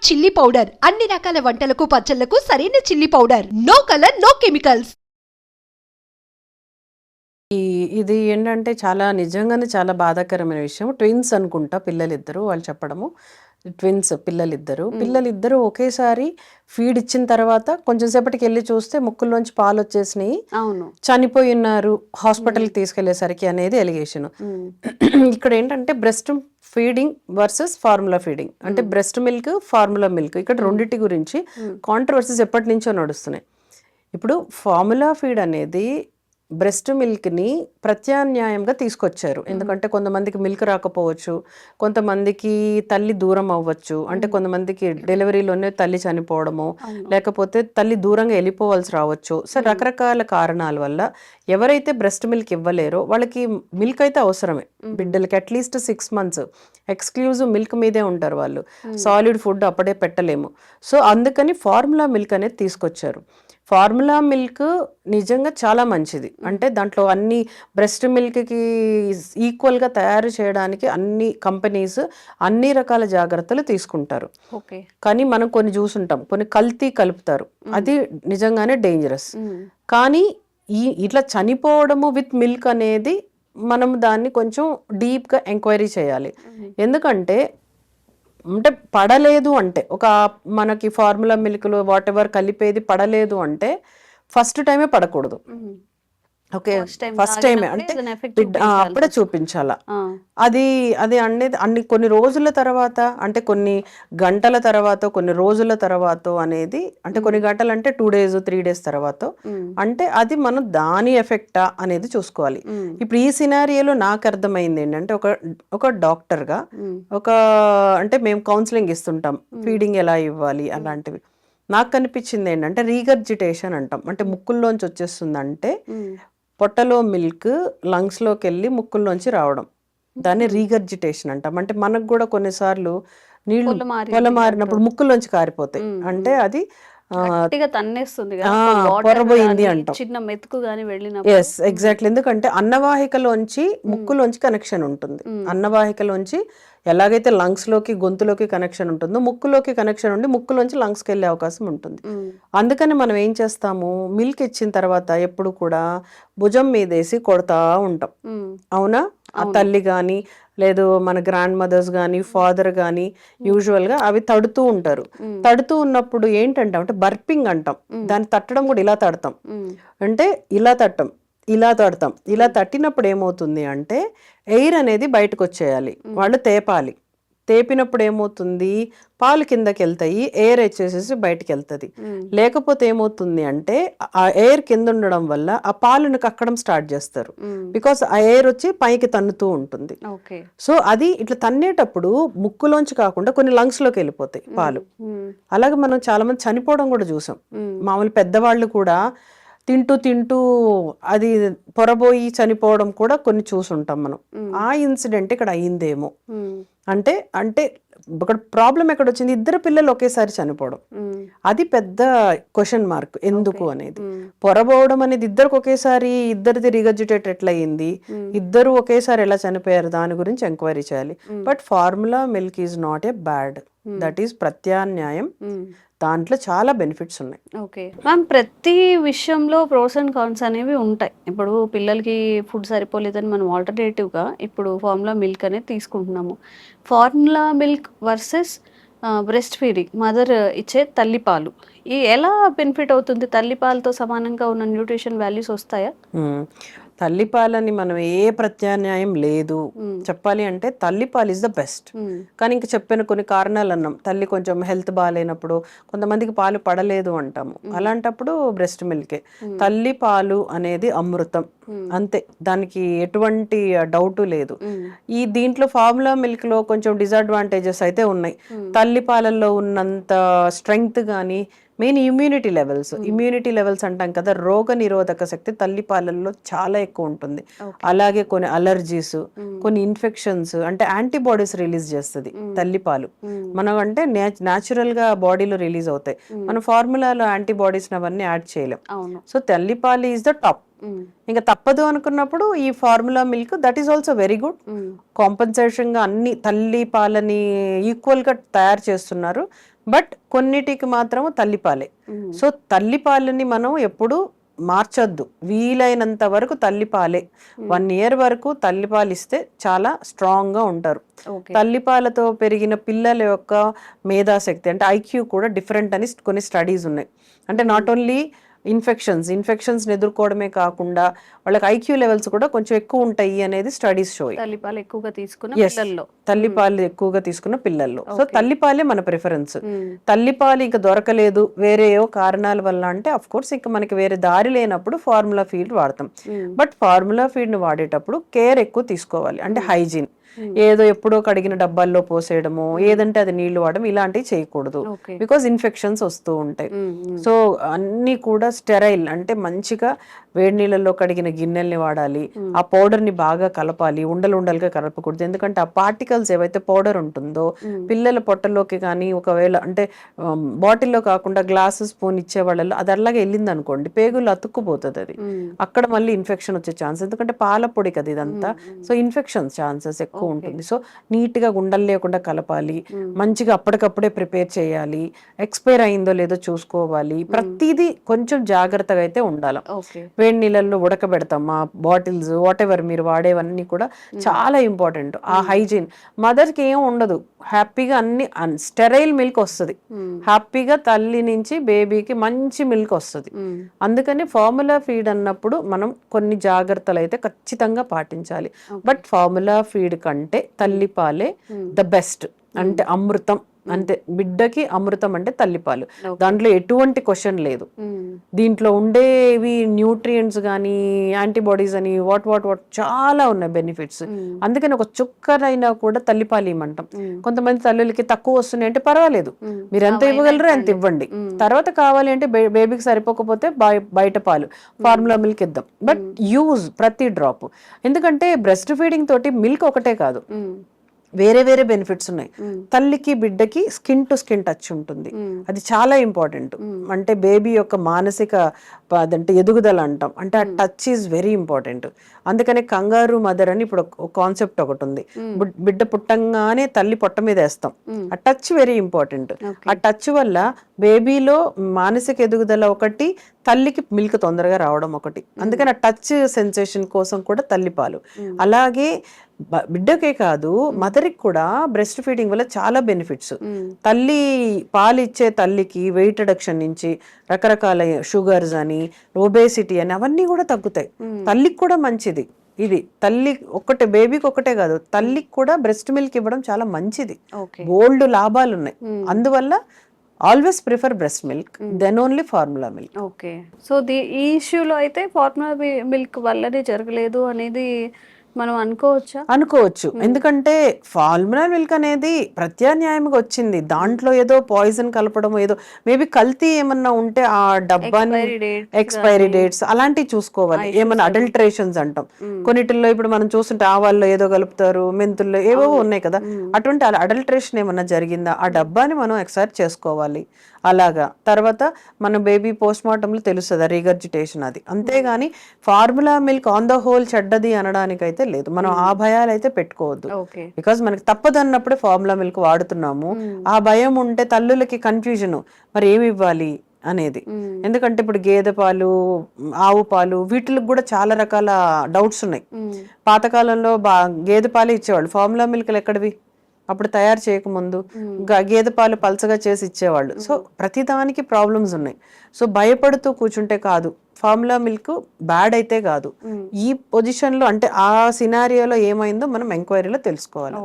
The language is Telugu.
చిల్లీ పౌడర్ అన్ని రకాల వంటలకు పచ్చళ్లకు సరైన chilli powder. No colour no chemicals. ఇది ఏంటంటే చాలా నిజంగానే చాలా బాధాకరమైన విషయం. ట్విన్స్ అనుకుంటా పిల్లలిద్దరు వాళ్ళు చెప్పడము. ట్విన్స్ పిల్లలిద్దరు ఒకేసారి ఫీడ్ ఇచ్చిన తర్వాత కొంచెం సేపటికి వెళ్ళి చూస్తే ముక్కుల్లోంచి పాలు వచ్చేసినాయి, అవును, చనిపోయి ఉన్నారు, హాస్పిటల్కి తీసుకెళ్లేసరికి అనేది ఎలిగేషన్. ఇక్కడ ఏంటంటే breast feeding versus formula feeding, అంటే బ్రెస్ట్ మిల్క్ ఫార్ములా మిల్క్, ఇక్కడ రెండింటి గురించి కాంట్రవర్సీస్ ఎప్పటి నుంచో నడుస్తున్నాయి. ఇప్పుడు ఫార్ములా ఫీడ్ అనేది బ్రెస్ట్ మిల్క్ని ప్రత్యామ్నాయంగా తీసుకొచ్చారు. ఎందుకంటే కొంతమందికి మిల్క్ రాకపోవచ్చు, కొంతమందికి తల్లి దూరం అవ్వచ్చు, అంటే కొంతమందికి డెలివరీలోనే తల్లి చనిపోవడము, లేకపోతే తల్లి దూరంగా వెళ్ళిపోవాల్సి రావచ్చు. సో రకరకాల కారణాల వల్ల ఎవరైతే బ్రెస్ట్ మిల్క్ ఇవ్వలేరో వాళ్ళకి మిల్క్ అయితే అవసరమే. బిడ్డలకి అట్లీస్ట్ 6 months ఎక్స్క్లూజివ్ మిల్క్ మీదే ఉంటారు వాళ్ళు, సాలిడ్ ఫుడ్ అప్పుడే పెట్టలేము. సో అందుకని ఫార్ములా మిల్క్ అనేది తీసుకొచ్చారు. ఫార్ములా మిల్క్ నిజంగా చాలా మంచిది. అంటే దాంట్లో అన్ని బ్రెస్ట్ మిల్క్కి ఈక్వల్గా తయారు చేయడానికి అన్ని కంపెనీస్ అన్ని రకాల జాగ్రత్తలు తీసుకుంటారు. కానీ మనం కొన్ని చూసుంటాం, కొన్ని కల్తీ కలుపుతారు, అది నిజంగానే డేంజరస్. కానీ ఇట్లా చనిపోవడము విత్ మిల్క్ అనేది మనం దాన్ని కొంచెం డీప్గా ఎంక్వైరీ చేయాలి. ఎందుకంటే పడలేదు అంటే, ఒక మనకి ఫార్ములా మిల్క్లో వాట్ ఎవర్ కలిపేది పడలేదు అంటే ఫస్ట్ టైమే పడకూడదు. ఓకే, ఫస్ట్ టైమే అంటే అప్పుడే చూపించాలా. అది అనేది కొన్ని రోజుల తర్వాత, అంటే కొన్ని గంటల తర్వాత, కొన్ని రోజుల తర్వాత అనేది, అంటే కొన్ని గంటలు అంటే 2 days 3 days తర్వాత, అంటే అది మనం దాని ఎఫెక్టా అనేది చూసుకోవాలి. ఇప్పుడు ఈ సినారియోలో నాకు అర్థమైంది ఏంటంటే, ఒక డాక్టర్గా అంటే మేము కౌన్సిలింగ్ ఇస్తుంటాం, ఫీడింగ్ ఎలా ఇవ్వాలి అలాంటివి. నాకు కనిపించింది ఏంటంటే రీగర్జిటేషన్ అంటాం, అంటే ముక్కుల్లోంచి వచ్చేస్తుందంటే పొట్టలో మిల్క్ లంగ్స్లోకి వెళ్ళి ముక్కుల్లోంచి రావడం, దాన్ని రీగర్జిటేషన్ అంటాం. అంటే మనకు కూడా కొన్నిసార్లు నీళ్లు పొలమారినప్పుడు ముక్కుల్లోంచి కారిపోతాయి, అంటే అది పొరబోయింది అంటాం. Yes, exactly. ఎందుకంటే అన్నవాహికలోంచి ముక్కులోంచి కనెక్షన్ ఉంటుంది. అన్నవాహికలోంచి ఎలాగైతే లంగ్స్ లోకి గొంతులోకి కనెక్షన్ ఉంటుందో ముక్కులోకి కనెక్షన్ ఉండి ముక్కులోంచి లంగ్స్కి వెళ్ళే అవకాశం ఉంటుంది. అందుకని మనం ఏం చేస్తాము, మిల్క్ ఇచ్చిన తర్వాత ఎప్పుడు కూడా భుజం మీదేసి కొడతా ఉంటాం, అవునా? ఆ తల్లి కానీ లేదు మన గ్రాండ్ మదర్స్ కానీ ఫాదర్ కానీ యూజువల్గా అవి తడుతూ ఉంటారు. తడుతూ ఉన్నప్పుడు ఏంటంటాం అంటే బర్పింగ్ అంటాం, దాన్ని తట్టడం కూడా ఇలా తడతాం, అంటే ఇలా తడతాం. ఇలా తట్టినప్పుడు ఏమవుతుంది అంటే ఎయిర్ అనేది బయటకు వచ్చేయాలి, వాళ్ళు తేపాలి. తేపినప్పుడు ఏమవుతుంది, పాలు కిందకి వెళ్తాయి, ఎయిర్ వచ్చేసేసి బయటకు వెళ్తుంది. లేకపోతే ఏమవుతుంది అంటే ఆ ఎయిర్ కింద ఉండడం వల్ల ఆ పాలును కక్కడం స్టార్ట్ చేస్తారు, బికాస్ ఆ ఎయిర్ వచ్చి పైకి తన్నుతూ ఉంటుంది. సో అది ఇట్లా తన్నేటప్పుడు ముక్కులోంచి కాకుండా కొన్ని లంగ్స్ లోకి వెళ్ళిపోతాయి పాలు. అలాగే మనం చాలా మంది చనిపోవడం కూడా చూసాం. మామూలు పెద్దవాళ్ళు కూడా తింటూ అది పొరబోయి చనిపోవడం కూడా కొన్ని చూసుంటాం మనం. ఆ ఇన్సిడెంట్ ఇక్కడ అయిందేమో. అంటే ఇక్కడ ప్రాబ్లం ఎక్కడ వచ్చింది, ఇద్దరు పిల్లలు ఒకేసారి చనిపోవడం, అది పెద్ద క్వశ్చన్ మార్క్ ఎందుకు అనేది. పొరబోవడం అనేది ఇద్దరికి ఒకేసారి, ఇద్దరిది రిగర్జిటేట్ ఎట్లా అయింది, ఇద్దరు ఒకేసారి ఎలా చనిపోయారు, దాని గురించి ఎంక్వైరీ చేయాలి. But formula milk is not a bad, that is ప్రత్యామ్నాయం, దాంట్లో చాలా బెనిఫిట్స్ ఉన్నాయి. ఓకే మ్యామ్, ప్రతి విషయంలో ప్రోస్ అండ్ కాన్స్ అనేవి ఉంటాయి. ఇప్పుడు పిల్లలకి ఫుడ్ సరిపోలేదని మనం ఆల్టర్నేటివ్గా ఇప్పుడు ఫార్ములా మిల్క్ అనేది తీసుకుంటున్నాము. Formula milk versus breast feeding, mother ఇచ్చే తల్లిపాలు, ఎలా బెనిఫిట్ అవుతుంది? తల్లిపాలతో సమానంగా ఉన్న న్యూట్రిషన్ వాల్యూస్ వస్తాయా? తల్లిపాలని మనం ఏ ప్రత్యామ్నాయం లేదు, చెప్పాలి అంటే తల్లిపాలు ఇస్ ద బెస్ట్. కానీ ఇంక చెప్పిన కొన్ని కారణాలు అన్నాం, తల్లి కొంచెం హెల్త్ బాగాలేనప్పుడు కొంతమందికి పాలు పడలేదు అంటాము, అలాంటప్పుడు బ్రెస్ట్ మిల్కే. తల్లి పాలు అనేది అమృతం, అంతే, దానికి ఎటువంటి డౌట్ లేదు. దీంట్లో ఫార్ములా మిల్క్ లో కొంచెం డిసడ్వాంటేజెస్ అయితే ఉన్నాయి. తల్లి పాలల్లో ఉన్నంత స్ట్రెంగ్త్ కానీ, మెయిన్ ఇమ్యూనిటీ లెవెల్స్ అంటాం కదా, రోగ నిరోధక శక్తి తల్లి పాలల్లో చాలా ఎక్కువ ఉంటుంది. అలాగే కొన్ని అలర్జీస్, కొన్ని ఇన్ఫెక్షన్స్, అంటే యాంటీబాడీస్ రిలీజ్ చేస్తుంది తల్లిపాలు. మనం అంటే న్యాచురల్ గా బాడీలో రిలీజ్ అవుతాయి, మన ఫార్ములాలో యాంటీబాడీస్ అవన్నీ యాడ్ చేయలేం. సో తల్లిపాలు ఈజ్ ద టాప్. ఇంకా తప్పదు అనుకున్నప్పుడు ఈ formula milk, that is also very good. Compensation గా అన్ని తల్లి పాలని ఈక్వల్ గా తయారు చేస్తున్నారు. బట్ కొన్నిటికి మాత్రం తల్లిపాలే. సో తల్లిపాలని మనం ఎప్పుడు మార్చొద్దు, వీలైనంత వరకు తల్లిపాలే. 1 year వరకు తల్లిపాలు ఇస్తే చాలా స్ట్రాంగ్ గా ఉంటారు. తల్లిపాలతో పెరిగిన పిల్లల యొక్క మేధాశక్తి అంటే ఐక్యూ కూడా డిఫరెంట్ అని కొన్ని స్టడీస్ ఉన్నాయి. అంటే నాట్ ఓన్లీ ఇన్ఫెక్షన్స్ ఎదుర్కోవడమే కాకుండా వాళ్ళకి ఐక్యూ లెవెల్స్ కూడా కొంచెం ఎక్కువ ఉంటాయి అనేది స్టడీస్ షో. తల్లిపాలు ఎక్కువగా తీసుకున్న పిల్లల్లో సో తల్లిపాలే మన ప్రిఫరెన్స్. తల్లిపాలు ఇంకా దొరకలేదు వేరే ఏవో కారణాల వల్ల అంటే అఫ్ కోర్స్ ఇంకా మనకి వేరే దారి లేనప్పుడు ఫార్ములా ఫీడ్ వాడతాం. బట్ ఫార్ములా ఫీడ్ ని వాడేటప్పుడు కేర్ ఎక్కువ తీసుకోవాలి. అంటే హైజీన్, ఏదో ఎప్పుడో కడిగిన డబ్బాల్లో పోసేయడము, ఏదంటే అది నీళ్లు వాడడం ఇలాంటివి చేయకూడదు. బికాజ్ ఇన్ఫెక్షన్స్ వస్తూ ఉంటాయి. సో అన్ని కూడా స్టెరైల్ అంటే మంచిగా వేడి నీళ్ళల్లో కడిగిన గిన్నెల్ని వాడాలి. ఆ పౌడర్ ని బాగా కలపాలి, ఉండలుగా కలపకూడదు. ఎందుకంటే ఆ పార్టికల్స్ ఏవైతే పౌడర్ ఉంటుందో పిల్లల పొట్టలోకి కానీ ఒకవేళ అంటే బాటిల్లో కాకుండా గ్లాసు స్పూన్ ఇచ్చే వాళ్ళలో అది అలాగే వెళ్ళింది అనుకోండి, పేగులు అతుక్కుపోతుంది. అది అక్కడ మళ్ళీ ఇన్ఫెక్షన్ వచ్చే ఛాన్స్, ఎందుకంటే పాల పొడి కదా ఇదంతా. సో ఇన్ఫెక్షన్ ఛాన్సెస్ ఎక్కువ ఉంటుంది. సో నీట్ గా గుండలు లేకుండా కలపాలి, మంచిగా అప్పటికప్పుడే ప్రిపేర్ చేయాలి, ఎక్స్పైర్ అయిందో లేదో చూసుకోవాలి. ప్రతిదీ కొంచెం జాగ్రత్తగా అయితే ఉండాలి. వేడి నీళ్ళల్లో ఉడకబెడతాం ఆ బాటిల్స్ వాట్ ఎవర్ మీరు వాడేవన్నీ కూడా చాలా ఇంపార్టెంట్. ఆ హైజీన్ మదర్ కి ఏం ఉండదు, హ్యాపీగా అన్ని స్టెరైల్ మిల్క్ వస్తుంది, హ్యాపీగా తల్లి నుంచి బేబీకి మంచి మిల్క్ వస్తుంది. అందుకని ఫార్ములా ఫీడ్ అన్నప్పుడు మనం కొన్ని జాగ్రత్తలు అయితే ఖచ్చితంగా పాటించాలి. బట్ ఫార్ములా ఫీడ్ కంటే తల్లిపాలే ద బెస్ట్. అంటే అమృతం, అంటే బిడ్డకి అమృతం అంటే తల్లిపాలు. దాంట్లో ఎటువంటి క్వశ్చన్ లేదు. దీంట్లో ఉండేవి న్యూట్రియంట్స్ కానీ యాంటీబాడీస్ అని వాట్ చాలా ఉన్నాయి బెనిఫిట్స్. అందుకని ఒక చుక్కనైనా కూడా తల్లిపాలు ఇవ్వమంటాం. కొంతమంది తల్లులకి తక్కువ వస్తున్నాయి అంటే పర్వాలేదు, మీరు ఎంత ఇవ్వగలరో ఎంత ఇవ్వండి. తర్వాత కావాలి అంటే బేబీకి సరిపోకపోతే బయట పాలు ఫార్ములా మిల్క్ ఇద్దాం. బట్ యూజ్ ప్రతి డ్రాప్. ఎందుకంటే బ్రెస్ట్ ఫీడింగ్ తోటి మిల్క్ ఒకటే కాదు, వేరే వేరే బెనిఫిట్స్ ఉన్నాయి. తల్లికి బిడ్డకి స్కిన్ టు స్కిన్ టచ్ ఉంటుంది, అది చాలా ఇంపార్టెంట్. అంటే బేబీ యొక్క మానసిక అంటే ఎదుగుదల అంటాం, అంటే ఆ టచ్ ఈజ్ వెరీ ఇంపార్టెంట్. అందుకనే కంగారు మదర్ అని ఇప్పుడు ఒక కాన్సెప్ట్ ఒకటి ఉంది. బిడ్డ పుట్టంగానే తల్లి పొట్ట మీద వేస్తాం, ఆ టచ్ వెరీ ఇంపార్టెంట్. ఆ టచ్ వల్ల బేబీలో మానసిక ఎదుగుదల ఒకటి, తల్లికి మిల్క్ తొందరగా రావడం ఒకటి. అందుకని ఆ టచ్ సెన్సేషన్ కోసం కూడా తల్లిపాలు. అలాగే బిడ్డకే కాదు మదర్కి కూడా బ్రెస్ట్ ఫీడింగ్ వల్ల చాలా బెనిఫిట్స్. తల్లి పాలు ఇచ్చే తల్లికి వెయిట్ రిడక్షన్ నుంచి రకరకాల షుగర్స్ అని ఒబేసిటీ అని అవన్నీ కూడా తగ్గుతాయి. తల్లికి కూడా మంచిది ఇది. తల్లి ఒక్కటే బేబీకి ఒక్కటే కాదు, తల్లికి కూడా బ్రెస్ట్ మిల్క్ ఇవ్వడం చాలా మంచిది. బోల్డ్ లాభాలు ఉన్నాయి. అందువల్ల always prefer breast milk then only formula milk. Okay. So ఈ ఇష్యూలో అయితే ఫార్ములా మిల్క్ వల్లనే జరగలేదు అనేది మనం అనుకోవచ్చు. ఎందుకంటే ఫార్ములా మిల్క్ అనేది ప్రత్యామ్నాయంగా వచ్చింది. దాంట్లో ఏదో పాయిజన్ కలపడం, ఏదో మేబీ కల్తీ ఏమన్నా ఉంటే ఆ డబ్బాని ఎక్స్పైరీ డేట్స్ అలాంటివి చూసుకోవాలి. ఏమన్నా అడల్టరేషన్స్ అంటాం కొన్నిటిల్లో. ఇప్పుడు మనం చూస్తుంటే ఆవాల్లో ఏదో కలుపుతారు, మెంతుల్లో ఏవో ఉన్నాయి కదా, అటువంటి అడల్టరేషన్ ఏమన్నా జరిగిందా ఆ డబ్బాని మనం ఎక్స్పైర్ చేసుకోవాలి. అలాగా తర్వాత మన బేబీ పోస్ట్ మార్టంలో తెలుస్తుంది రిగర్జిటేషన్ అది. అంతేగాని formula milk on the whole చెడ్డది అనడానికైతే లేదు. మనం ఆ భయాలు అయితే పెట్టుకోవద్దు. బికాస్ మనకి తప్పదన్నప్పుడే ఫార్ములా మిల్క్ వాడుతున్నాము. ఆ భయం ఉంటే తల్లులకి కన్ఫ్యూజన్, మరి ఏమి ఇవ్వాలి అనేది. ఎందుకంటే ఇప్పుడు గేదె పాలు, ఆవు పాలు వీటికి కూడా చాలా రకాల డౌట్స్ ఉన్నాయి. పాతకాలంలో గేదె పాలు ఇచ్చేవాళ్ళు, ఫార్ములా మిల్క్లు ఎక్కడివి అప్పుడు తయారు చేయకముందు గేదె పాలు పల్చగా చేసి ఇచ్చేవాళ్ళు. సో ప్రతిదానికి ప్రాబ్లమ్స్ ఉన్నాయి. సో భయపడుతూ కూర్చుంటే కాదు, ఫార్ములా మిల్క్ బ్యాడ్ అయితే కాదు. ఈ పొజిషన్లో అంటే ఆ సినారియోలో ఏమైందో మనం ఎంక్వైరీలో తెలుసుకోవాలి.